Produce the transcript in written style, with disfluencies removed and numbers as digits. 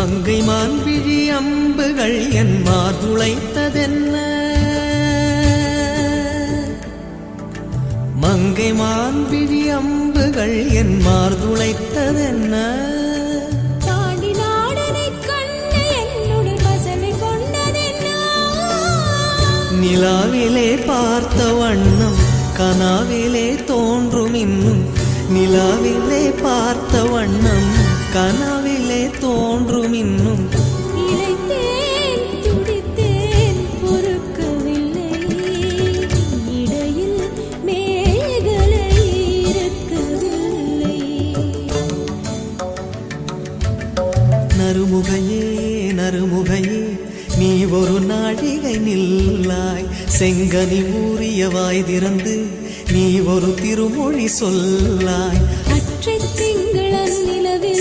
மங்கை மான்விழி அம்புகள் என் மார்துளைத்ததென்ன மங்கை மான்விழி அம்புகள் என் மார்துளைத்ததென்ன நிலாவிலே பார்த்த வண்ணம் கனாவிலே தோன்றும் இன்னும் நிலாவிலே பார்த்த வண்ணம் கனாவிலே தோன்றும் இன்னும் நறுமுகையே நறுமுகையே நீ ஒரு நாழிகை நில்லாய் செங்கனி ஊறிய வாய் திறந்து நீ ஒரு திருமொழி சொல்லாய்.